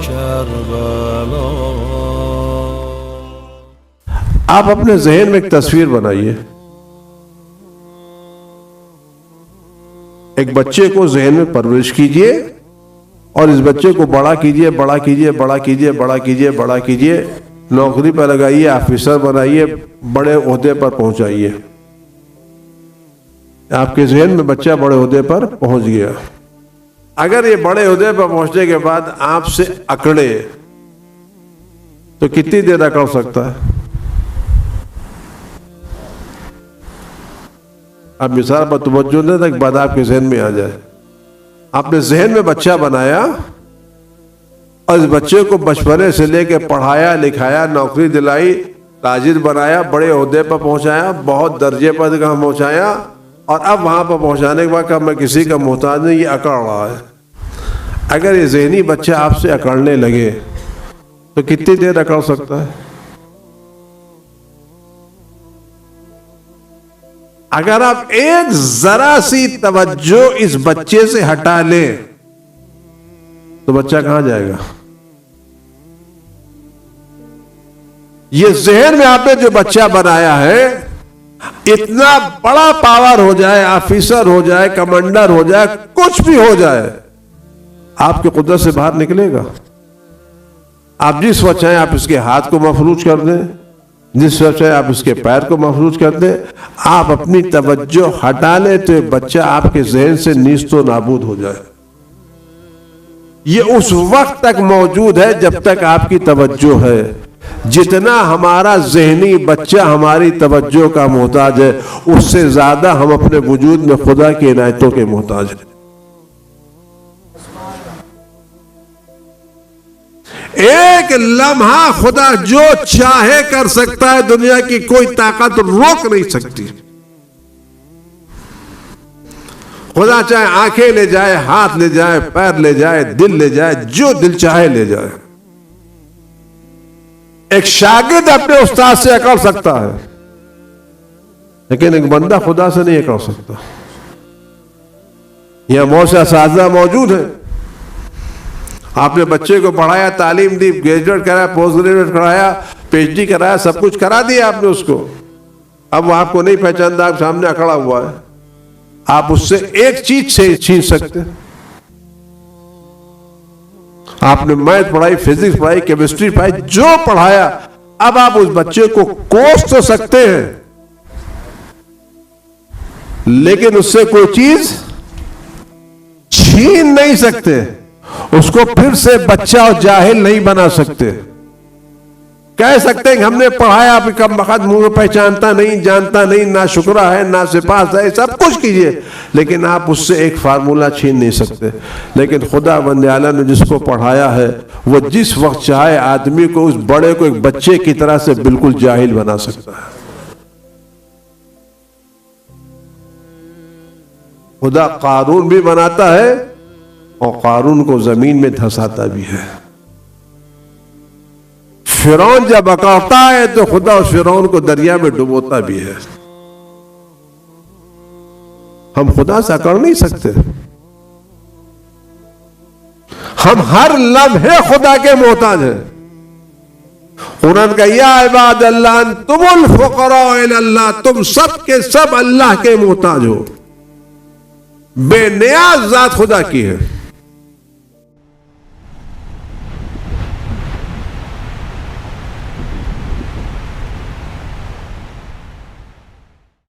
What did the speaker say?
کربلا. آپ اپنے ذہن میں ایک تصویر بنائیے. ایک بچے کو ذہن میں پرورش کیجئے اور اس بچے کو بڑا کیجئے بڑا کیجئے بڑا کیجئے بڑا کیجئے بڑا کیجئے. نوکری پر لگائیے, آفیسر بنائیے, بڑے عہدے پر پہنچائیے. آپ کے ذہن میں بچہ بڑے عہدے پر پہنچ گیا. اگر یہ بڑے عہدے پر پہنچنے کے بعد آپ سے اکڑے تو کتنی دیر اکڑ سکتا ہے؟ اب مثال پر توجہ دیں تک بعد آپ کے ذہن میں آ جائے. آپ نے ذہن میں بچہ بنایا اور اس بچے کو بچپنے سے لے کے پڑھایا لکھایا, نوکری دلائی, تاجر بنایا, بڑے عہدے پر پہنچایا, بہت درجے پر پہنچایا, اور اب وہاں پر پہنچانے کے بعد کہ میں کسی کا محتاج نہیں, یہ اکڑ رہا ہے. اگر یہ ذہنی بچہ آپ سے اکڑنے لگے تو کتنی دیر اکڑ سکتا ہے؟ اگر آپ ایک ذرا سی توجہ اس بچے سے ہٹا لیں تو بچہ کہاں جائے گا؟ یہ ذہن میں آپ نے جو بچہ بنایا ہے, اتنا بڑا پاور ہو جائے, آفیسر ہو جائے, کمانڈر ہو جائے, کچھ بھی ہو جائے, آپ کی قدرت سے باہر نکلے گا. آپ جس وقت چاہیں آپ اس کے ہاتھ کو مفلوج کر دیں, جس وقت چاہیں آپ اس کے پیر کو مفلوج کر دیں. آپ اپنی توجہ ہٹا لیں تو بچہ آپ کے ذہن سے نیست و نابود ہو جائے. یہ اس وقت تک موجود ہے جب تک آپ کی توجہ ہے. جتنا ہمارا ذہنی بچہ ہماری توجہ کا محتاج ہے, اس سے زیادہ ہم اپنے وجود میں خدا کی عنایتوں کے محتاج ہیں. ایک لمحہ خدا جو چاہے کر سکتا ہے, دنیا کی کوئی طاقت روک نہیں سکتی. خدا چاہے آنکھیں لے جائے, ہاتھ لے جائے, پیر لے جائے, دل لے جائے, جو دل چاہے لے جائے. ایک شاگرد اپنے استاد سے اکڑ سکتا ہے, لیکن ایک بندہ خدا سے نہیں اکڑ سکتا. یہاں بہت سے اساتذہ موجود ہیں. آپ نے بچے کو پڑھایا, تعلیم دی, گریجویٹ کرایا, پوسٹ گریجویٹ کرایا, پی ایچ ڈی کرایا, سب کچھ کرا دیا آپ نے اس کو. اب وہ آپ کو نہیں پہچانتا, آپ سامنے اکڑا ہوا ہے. آپ اس سے ایک چیز سے چھین سکتے. آپ نے میتھ پڑھائی, فزکس پڑھائی, کیمسٹری پڑھائی, جو پڑھایا, اب آپ اس بچے کو کوس تو سکتے ہیں, لیکن اس سے کوئی چیز چھین نہیں سکتے. اس کو پھر سے بچہ اور جاہل نہیں بنا سکتے. کہہ سکتے ہیں کہ ہم نے پڑھایا, آپ کم وقت منہ پہچانتا نہیں, جانتا نہیں, نہ شکرہ ہے, نہ سپاس ہے, سب کچھ کیجئے, لیکن آپ اس سے ایک فارمولہ چھین نہیں سکتے. لیکن خدا بند عالم نے جس کو پڑھایا ہے, وہ جس وقت چاہے آدمی کو, اس بڑے کو ایک بچے کی طرح سے بالکل جاہل بنا سکتا ہے. خدا قارون بھی بناتا ہے اور قارون کو زمین میں دھساتا بھی ہے. فرعون جب اکڑتا ہے تو خدا اس فرعون کو دریا میں ڈبوتا بھی ہے. ہم خدا سے اکڑ نہیں سکتے. ہم ہر لمحے خدا کے محتاج ہیں. قرآن کا یا عباد اللہ انتم الفقراء الی اللہ, تم سب کے سب اللہ کے محتاج ہو. بے نیاز ذات خدا کی ہے.